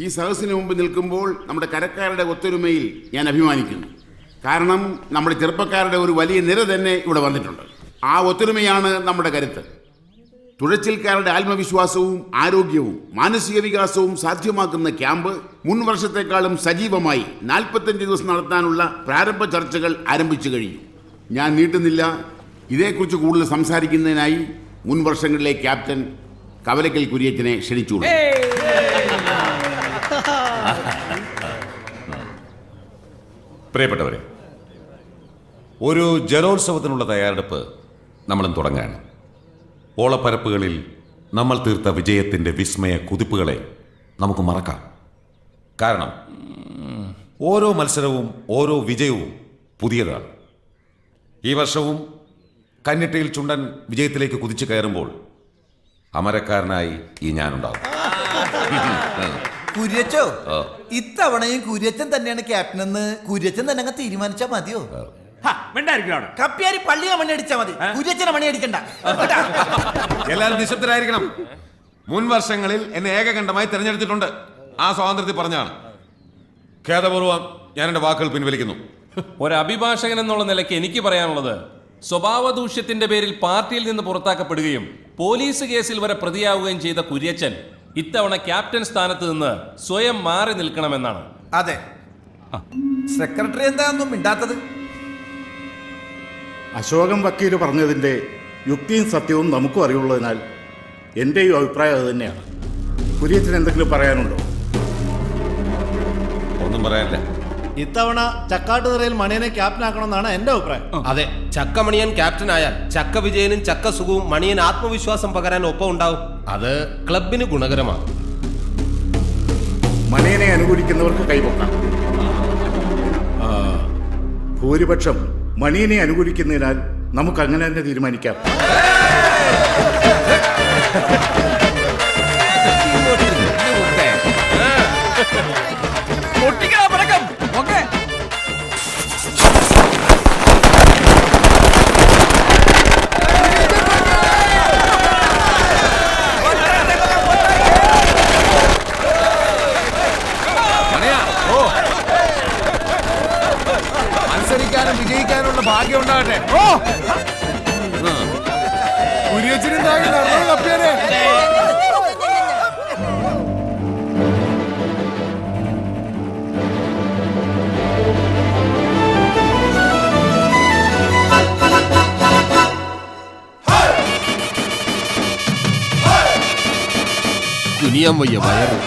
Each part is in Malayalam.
ഈ സദസ്സിന് മുമ്പ് നിൽക്കുമ്പോൾ നമ്മുടെ കരക്കാരുടെ ഒത്തൊരുമയിൽ ഞാൻ അഭിമാനിക്കുന്നു. കാരണം നമ്മുടെ ചെറുപ്പക്കാരുടെ ഒരു വലിയ നിര തന്നെ ഇവിടെ വന്നിട്ടുണ്ട്. ആ ഒത്തൊരുമയാണ് നമ്മുടെ കരുത്ത്. തുഴച്ചിൽക്കാരുടെ ആത്മവിശ്വാസവും ആരോഗ്യവും മാനസിക വികാസവും സാധ്യമാക്കുന്ന ക്യാമ്പ് മുൻ വർഷത്തെക്കാളും സജീവമായി 45 ദിവസം നടത്താനുള്ള പ്രാരംഭ ചർച്ചകൾ ആരംഭിച്ചു കഴിഞ്ഞു. ഞാൻ നീട്ടുന്നില്ല. ഇതേക്കുറിച്ച് കൂടുതൽ സംസാരിക്കുന്നതിനായി മുൻ വർഷങ്ങളിലെ ക്യാപ്റ്റൻ കവലക്കൽ കുര്യച്ചനെ ക്ഷണിച്ചുകൊള്ളു. പ്രിയപ്പെട്ടവരെ, ഒരു ജലോത്സവത്തിനുള്ള തയ്യാറെടുപ്പ് നമ്മളും തുടങ്ങുകയാണ്. ഓളപ്പരപ്പുകളിൽ നമ്മൾ തീർത്ത വിജയത്തിൻ്റെ വിസ്മയ കുതിപ്പുകളെ നമുക്ക് മറക്കാം. കാരണം ഓരോ മത്സരവും ഓരോ വിജയവും പുതിയതാണ്. ഈ വർഷവും കന്നിട്ടയിൽ ചുണ്ടൻ വിജയത്തിലേക്ക് കുതിച്ചു കയറുമ്പോൾ അമരക്കാരനായി ഈ ഞാനുണ്ടാവും. കുര്യച്ചോ, ഇത്തവണയും കുര്യച്ചൻ തന്നെയാണ് ക്യാപ്റ്റൻ എന്ന് കുര്യച്ചൻ തന്നെ അങ്ങ് തീരുമാനിച്ചാ മതിയോ? കപ്പ്യാരി പള്ളിയെ മണി അടിച്ചാ മതി, കുര്യച്ചനെ മണി അടിക്കണ്ട. എല്ലാവരും നിശബ്ദരായിരിക്കണം. മുൻ വർഷങ്ങളിൽ എന്നെ ഏകകണ്ഠമായി തിരഞ്ഞെടുത്തിട്ടുണ്ട്. ആ സ്വാതന്ത്ര്യത്തിൽ പറഞ്ഞാണ്. ഖേദപൂർവ്വം ഞാൻ എൻ്റെ വാക്കുകൾ പിൻവലിക്കുന്നു. ഒരു അഭിഭാഷകൻ എന്നുള്ള നിലയ്ക്ക് എനിക്ക് പറയാനുള്ളത്, സ്വഭാവ ദൂഷ്യത്തിന്റെ പേരിൽ പാർട്ടിയിൽ നിന്ന് പുറത്താക്കപ്പെടുകയും പോലീസ് കേസിൽ വരെ പ്രതിയാവുകയും ചെയ്ത കുര്യച്ചൻ ഇത്തവണ ക്യാപ്റ്റൻ സ്ഥാനത്ത് നിന്ന് സ്വയം മാറി നിൽക്കണമെന്നാണ്. അതെ, സെക്രട്ടറി എന്താണെന്നും മിണ്ടാത്തത്? അശോകൻ വക്കീല് പറഞ്ഞതിൻ്റെ യുക്തിയും സത്യവും നമുക്കും അറിയുള്ളതിനാൽ എൻ്റെയും അഭിപ്രായം അത് തന്നെയാണ്. കുര്യച്ചന് എന്തെങ്കിലും പറയാനുണ്ടോ? ഒന്നും പറയാനില്ല. ഇത്തവണ ചക്കാട്ടുതറയിൽ മണിയനെ ക്യാപ്റ്റൻ ആക്കണമെന്നാണ് എന്റെ അഭിപ്രായം. അതെ, ചക്കമണിയൻ ക്യാപ്റ്റൻ ആയാൽ ചക്ക വിജയനും ചക്ക സുഖവും മണിയൻ ആത്മവിശ്വാസം പകരാൻ ഒപ്പം ഉണ്ടാവും. അത് ക്ലബിന് ഗുണകരമാണ്. മണിയനെ അനുകൂലിക്കുന്നവർക്ക് കൈപൊക്കാം. ഭൂരിപക്ഷം മണിയനെ അനുകൂലിക്കുന്നതിനാൽ നമുക്ക് അങ്ങനെ തന്നെ തീരുമാനിക്കാം. മത്സരിക്കാനും വിജയിക്കാനുള്ള ഭാഗ്യം ഉണ്ടാകട്ടെ. കുനിയാൻ വയ്യ വയറ്.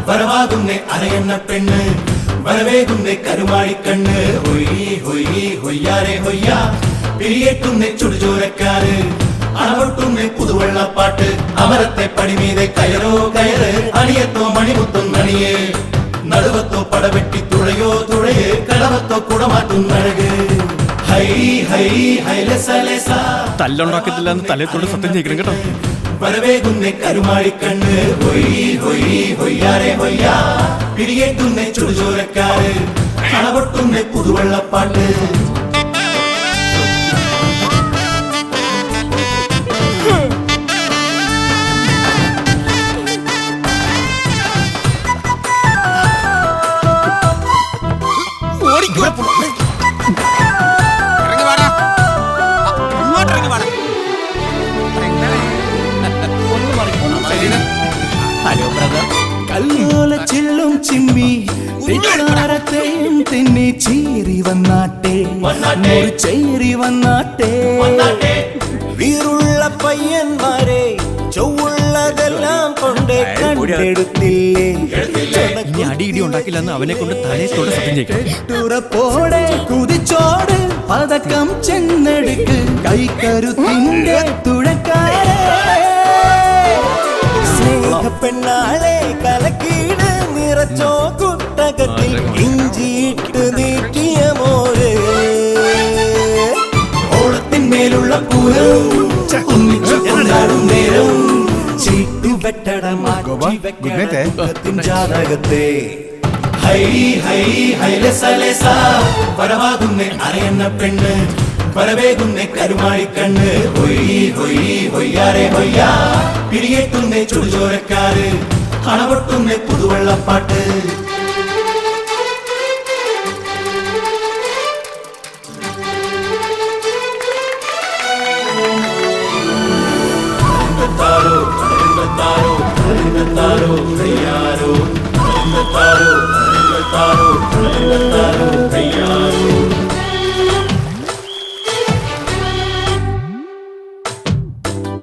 വരവാകുന്നേ അരയണ്ണ പെണ്ണ്, വരവേകുന്നേ കരുമാടിക്കണ്ണ്, ഹൊയ്യ് ഹൊയ്യ് ഹൊയ്യാരെ ഹൊയ്യ, പിരിയേറ്റുന്നേ ചുടുചോരക്കാര്, അണവൊട്ടുന്നേ പുതുവെള്ളപ്പാട്ട്, അമരത്തെ പടിമീതെ കയറോ കയറ്, അണിയത്തോ മണിമുത്തും നണിയേ, നടുവത്തോ പടവെട്ടി തുഴയോ തുഴയേ, കടവത്തോ കുടമാറ്റും നഴക്. തല്ലുണ്ടാക്കത്തില്ല എന്ന് തലയത്തോട് സത്യം ചെയ്യിക്കണം കേട്ടോ. വരവേകുന്നേ കരുമാടിക്കണ്ണ്, ഹൊയ്യ് ഹൊയ്യ് ഹൊയ്യാരെ ഹൊയ്യ, പിരിയേറ്റുന്നേ ചുടുചോരക്കാര്, അണവൊട്ടുന്നേ പുതുവെള്ളപ്പാട്ട്. കല്ലോലച്ചില്ലും ചിമ്മി തെറ്റാരത്തെയും തിന്നി ചീറി വന്നാട്ടെ, ചേരി വന്നാട്ടെ. വീറുള്ള പയ്യന്മാരെ ചൊവ്വുള്ളതെല്ലാം കൊണ്ട് കണ്ടെടുത്തില്ലേ. അടിയിടി ഉണ്ടാക്കില്ലെന്ന് അവനെ കൊണ്ട് തലയത്തോട് സത്യം ചെയ്യിക്കണം. തുറപ്പോടെ കുതിച്ചോട് പതക്കം ചെന്നെടുക്ക്, കൈക്കരുത്തിന്റെ തുഴക്കാരെ. സ്നേഹപ്പെണ്ണാളെ കലക്കീട് നിറച്ചോ കുട്ടകത്തിൽ ഇഞ്ചിയിട്ട് നീട്ടിയ മോര്. ഓളത്തിന്മേലുള്ള പൂരം ഒന്നിച്ചു കൊണ്ടാടും നേരം ചീട്ടുവെട്ടടമാ ഗുഡ് നൈറ്റ് ജാതകത്തെ ഹൈ ഹൈ ഹൈലസലേസ വരവാകുന്നേ അരയന്ന പെണ്ണ് വരവേകുന്നേ കരുമാടിക്കണ്ണ് ഹൊയ് ഹൊയ് ഹൊയ്യാരെ ഹൊയ്യാ പിടിയേറ്റുന്നേ ചുടുചോരക്കാര് അണപൊട്ടുന്നേ പുതുവെള്ളപ്പാട്ട്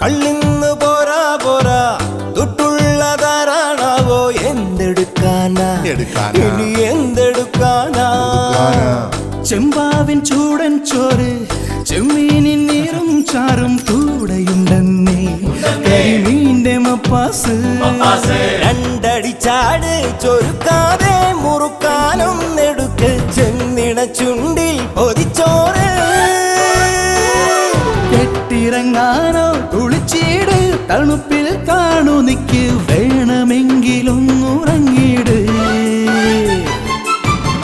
കള്ളിന്ന് പോരാ പോരാ തൊട്ടുള്ളതാരാണാവോ എന്തെടുക്കാനാ ഇനി എന്തെടുക്കാനാ ചെമ്പാവിൻ ചൂടൻ ചോറ് ചെമ്മീനിൻ നീറും ചാറും കൂടെയുണ്ടെന്നേ കരിമീന്റെ മപ്പാസ് രണ്ടടി ചാട് ചൊരുക്കാതെ മുറുക്കാനും നെടുക്ക് ചെന്നിട ചുണ്ടിൽ പൊതിച്ചോറ് കെട്ടിറങ്ങാനോ കുളിച്ചീട് തണുപ്പിൽ കാണു നിക്ക് വേണമെങ്കിലും ഉറങ്ങിട്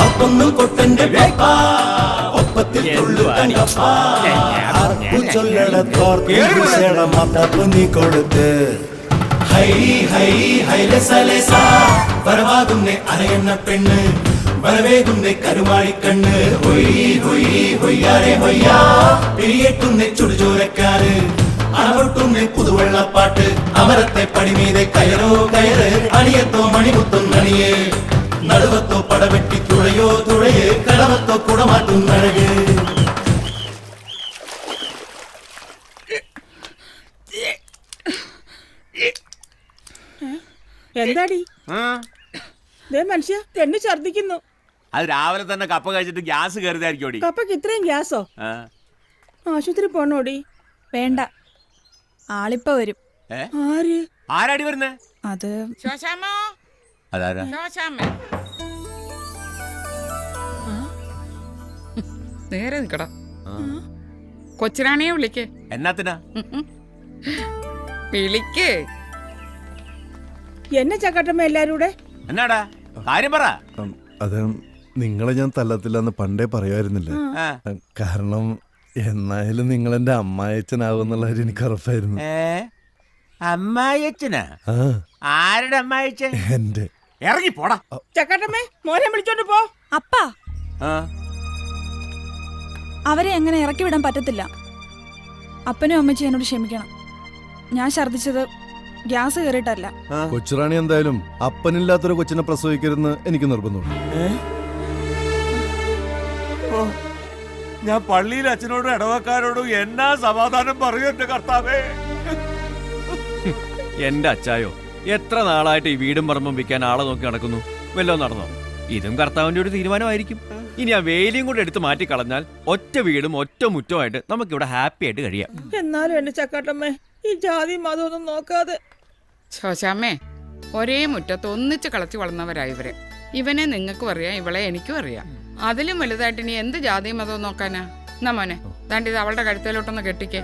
അപ്പൊന്നും കൊട്ടന്റെ ഒപ്പത്തിൽ ചൊല്ലടത്തോർപ്പ് നീ കൊടുത്ത് ഹൈ ഹൈ ഹൈലസലേസ വരവാകുന്നേ അരയന്ന പെണ്ണ് വരവേകുന്നേ കരുമാടിക്കണ്ണ് ഹൊയ് ഹൊയ് ഹൊയ്യാരെ ഹൊയ്യാ പിടിയേറ്റുന്നേ ചുടുചോരക്കാര് അണപൊട്ടുന്നേ പുതുവെള്ളപ്പാട്ട് അമരത്തെ പടിമീതെ കയറോ കയറ് അണിയത്തോ മണിമുത്തും നണിയേ നടുവത്തോ പടവെട്ടി തുഴയോ തുഴയ് കടവത്തോ കുടമാറ്റും നഴക് എന്താടി മനുഷ്യ തെണ്ണി ഛർദിക്കുന്നു. അത് രാവിലെ തന്നെ കപ്പ കഴിച്ചിട്ട് ഗ്യാസ് കയറിയതായിരിക്കും. കപ്പക്ക് ഇത്രയും ഗ്യാസോ? ആശുപത്രി പോണോടി? വേണ്ട, ആളിപ്പ വരും. ആര്? ആരാടി വരുന്നേ? അത് അതാരാ? നേരെ നിക്കടാ. കൊച്ചിനാണേ വിളിക്ക്. എന്നാത്തിനാ വിളിക്ക്. എന്നെ ചക്കട്ടമ്മ എല്ലാരും കൂടെ എന്നാടാ കാര്യം പറ. അത് നിങ്ങളെ ഞാൻ തല്ലത്തില്ലെന്ന് പണ്ടേ പറയുമായിരുന്നില്ല. കാരണം എന്നായാലും നിങ്ങൾ എന്റെ അമ്മായച്ചനാവുന്നുള്ള കാര്യം എനിക്ക് ഉറപ്പായിരുന്നു. അമ്മായിയച്ഛനാ? ആരുടെ അമ്മായിയച്ഛൻ? എന്റെ. ഇറങ്ങി പോടാ. ചക്കട്ടമ്മേ മോനെ വിളിച്ചോണ്ട് പോ. അപ്പാ, അവരെ എങ്ങനെ ഇറക്കി വിടാൻ പറ്റത്തില്ല. അപ്പനും അമ്മച്ചി എന്നോട് ക്ഷമിക്കണം. ഞാൻ ഛർദിച്ചത് ഗ്യാസ് കയറിയിട്ടല്ല. കൊച്ചുറാണി എന്തായാലും അപ്പനില്ലാത്തൊരു കൊച്ചിനെ പ്രസവിക്കരുതെന്ന് എനിക്ക് നിർബന്ധമുണ്ട്. ഞാൻ പള്ളിയിൽ അച്ഛനോടും ഇടവക്കാരോടും എന്നാ സമാധാനം പറയൂ എന്റെ കർത്താവേ. എന്റെ അച്ചായോ, എത്ര നാളായിട്ട് ഈ വീടും പറമ്പും വിൽക്കാൻ ആളെ നോക്കി നടക്കുന്നു. വല്ലതും നടന്നോ? ഇതും കർത്താവിന്റെ ഒരു തീരുമാനമായിരിക്കും. ഇനി ആ വേലിയും കൂടെ എടുത്ത് മാറ്റി കളഞ്ഞാൽ ഒറ്റ വീടും ഒറ്റ മുറ്റമായിട്ട് നമുക്കിവിടെ ഹാപ്പി ആയിട്ട് കഴിയാം. എന്നാലും എന്റെ ചക്കാട്ടമ്മേ, ഈ ജാതി മതമൊന്നും നോക്കാതെ. ശോശാമ്മേ, ഒരേ മുറ്റത്ത് ഒന്നിച്ച് കളച്ചു വളർന്നവരാ ഇവരെ. ഇവനെ നിങ്ങൾക്കും അറിയാം, ഇവളെ എനിക്കും അറിയാം. അതിലും വലുതായിട്ട് ഇനി എന്ത് ജാതി മതവും നോക്കാനാ? എന്നാ മോനെ, ദാണ്ടിത് അവളുടെ കഴുത്തേലോട്ടൊന്ന് കെട്ടിക്കേ.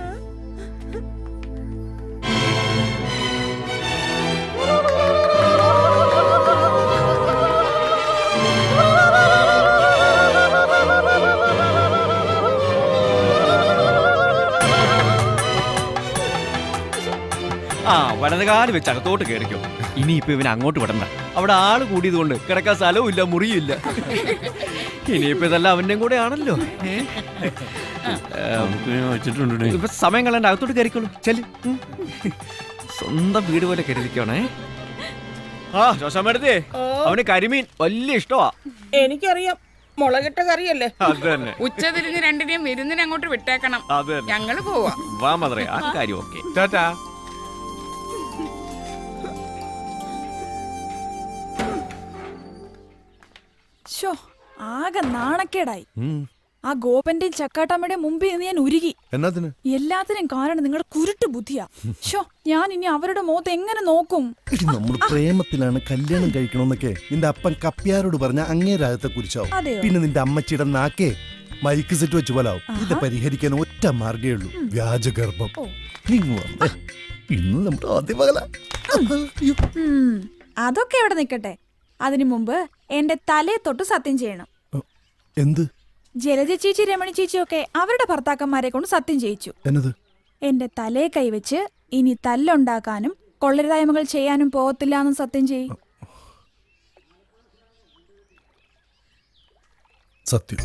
ആ വലതുകാല് വെച്ച് അകത്തോട്ട് കയറിക്കോ. ഇനിയിപ്പോ ഇവനെ അങ്ങോട്ട് വിടണ്ട. അവിടെ ആള് കൂടിയത് കൊണ്ട് കിടക്കാൻ സ്ഥലവും ഇല്ല, മുറിയില്ല. ഇനിയിപ്പോ ഇതെല്ലാം അവന്റെയും കൂടെ ആണല്ലോ. ഇപ്പൊ സമയം കളയണ്ട, അകത്തോട്ട് കയറിക്കോളൂ. ചെല്, സ്വന്തം വീട് പോലെ കരുതിക്കോണേ. ആ ശോശാമ്മടുത്തേ, അവന് കരിമീൻ വലിയ ഇഷ്ടമാ. എനിക്കറിയാം, മുളകിട്ട കറിയല്ലേ. അത് തന്നെ. ഉച്ച തിരിഞ്ഞ് രണ്ടിനെയും വിരുന്നിന് അങ്ങോട്ട് വിട്ടേക്കണം. അത് തന്നെ. ഞങ്ങള് പോവാ. വാ മദറേ, ആ കാര്യം ഓക്കെ. ടാറ്റാ. ആകെ നാണക്കേടായി. ആ ഗോപന്റെയും ചക്കാട്ടമ്മയുടെയും മുമ്പിൽ നിന്ന് ഞാൻ ഉരുകി. എല്ലാത്തിനും കാരണം നിങ്ങളുടെ കുരുട്ട് ബുദ്ധിയാ. ഞാൻ ഇനി അവരുടെ മുഖത്ത് എങ്ങനെ നോക്കും? നമ്മൾ പ്രേമത്തിലാണ് കല്യാണം കഴിക്കണമെന്നൊക്കെ നിന്റെ അപ്പൻ കപ്പ്യാരോട് പറഞ്ഞ അങ്ങേരാഗത്തെ കുറിച്ചാവും. പിന്നെ നിന്റെ അമ്മച്ചിയുടെ നാക്കേ മൈക്ക് സെറ്റ് വെച്ച് പോലാവും. ഇത് പരിഹരിക്കാൻ ഒറ്റ മാർഗേ ഉള്ളൂ, വ്യാജഗർഭം. ഇന്ന് നമ്മുടെ ആദ്യ പകല. അതൊക്കെ എവിടെ നിൽക്കട്ടെ. അതിനു മുമ്പ് എന്റെ തലയെ തൊട്ട് സത്യം ചെയ്യണം. എന്ത്? ജലജ ചേച്ചി, രമണി ചേച്ചിയൊക്കെ അവരുടെ ഭർത്താക്കന്മാരെ കൊണ്ട് സത്യം ചെയ്യിച്ചു. എന്നത്? എന്റെ തലയെ കൈവച്ച് ഇനി തല്ലുണ്ടാക്കാനും കൊള്ളരുതായ്മകൾ ചെയ്യാനും പോകത്തില്ല എന്ന് സത്യം ചെയ്യും. സത്യം.